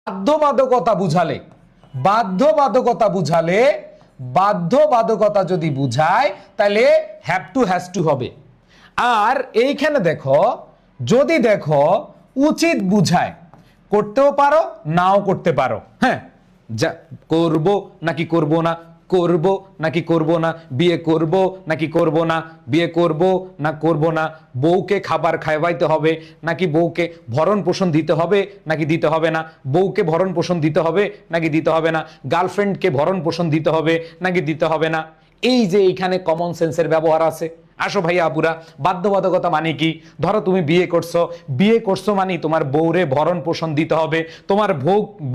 বাধ্যবাধকতা বুঝালে, বাধ্যবাধকতা বুঝালে, বাধ্যবাধকতা যদি বুঝায় তাহলে হ্যাভ টু হ্যাজ টু হবে। আর এইখানে দেখো, যদি দেখো উচিত বুঝায়, করতেও পারো নাও করতে পারো। হ্যাঁ, যা করব নাকি করব না, করব নাকি করব না, বিয়ে করব নাকি করব না, বিয়ে করব না করব না, বউকে খাবার খাওয়াইতে হবে নাকি বউকে ভরণ পোষণ দিতে হবে নাকি দিতে হবে না, বউকে ভরণ পোষণ দিতে হবে নাকি দিতে হবে না, গার্লফ্রেন্ডকে ভরণ পোষণ দিতে হবে নাকি দিতে হবে না। এই যে এইখানে কমন সেন্সের ব্যবহার আছে। আসো ভাইয়া আপুরা, বাধ্যবাধকতা মানে কি? ধরো তুমি বিয়ে করছো মানে তোমার বউরে ভরণ পোষণ দিতে হবে, তোমার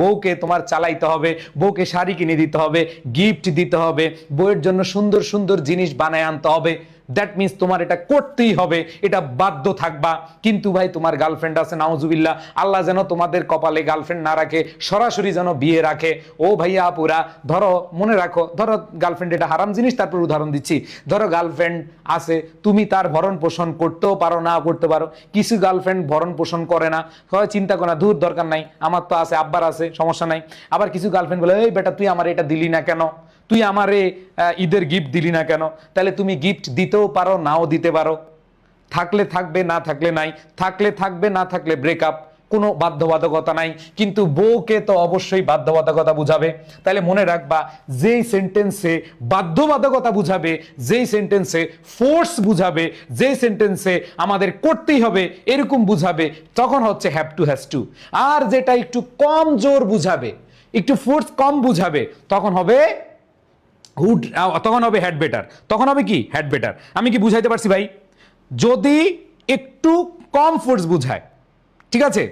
বউকে তোমার চালাইতে হবে, বউকে শাড়ি কিনে দিতে হবে, গিফট দিতে হবে, বউয়ের জন্য সুন্দর সুন্দর জিনিস বানায় আনতে হবে। দ্যাট মিনস তোমার এটা করতেই হবে, এটা বাধ্য থাকবা। কিন্তু ভাই তোমার গার্লফ্রেন্ড আছে, নাউজুবিল্লাহ, আল্লাহ যেন তোমাদের কপালে গার্লফ্রেন্ড না রাখে, সরাসরি যেন বিয়ে রাখে। ও ভাইয়া আপুরা, ধরো মনে রাখো, ধরো গার্লফ্রেন্ড এটা হারাম জিনিস, তারপর উদাহরণ দিচ্ছি। ধরো গার্লফ্রেন্ড আছে, তুমি তার ভরণ পোষণ করতেও পারো না করতে পারো। কিছু গার্লফ্রেন্ড ভরণ পোষণ করে না, হয় চিন্তা করো না, দূর দরকার নাই, আমার তো আছে, আব্বার আছে, সমস্যা নাই। আবার কিছু গার্লফ্রেন্ড বলে, এই বেটা তুই আমার এটা দিলি না কেন, তুই আমারে ঈদের গিফট দিলি না কেন? তাহলে তুমি গিফট দিতেও পারো নাও দিতে পারো, থাকলে থাকবে না থাকলে নাই, থাকলে থাকবে না থাকলে ব্রেকআপ, কোনো বাধ্যবাধকতা নাই। কিন্তু বউকে তো অবশ্যই বাধ্যবাধকতা বুঝাবে। তাহলে মনে রাখবা, যেই সেন্টেন্সে বাধ্যবাধকতা বুঝাবে, যেই সেন্টেন্সে ফোর্স বুঝাবে, যেই সেন্টেন্সে আমাদের করতেই হবে এরকম বুঝাবে, তখন হচ্ছে হ্যাভ টু হ্যাজ টু। আর যেটা একটু কম জোর বুঝাবে, একটু ফোর্স কম বুঝাবে, তখন হবে তখন হবে হ্যাড বেটার। তখন হবে কি? Had better. আমি কি বুঝাইতে পারছি ভাই? যদি একটু কম ফোর্স বুঝায়, ঠিক আছে,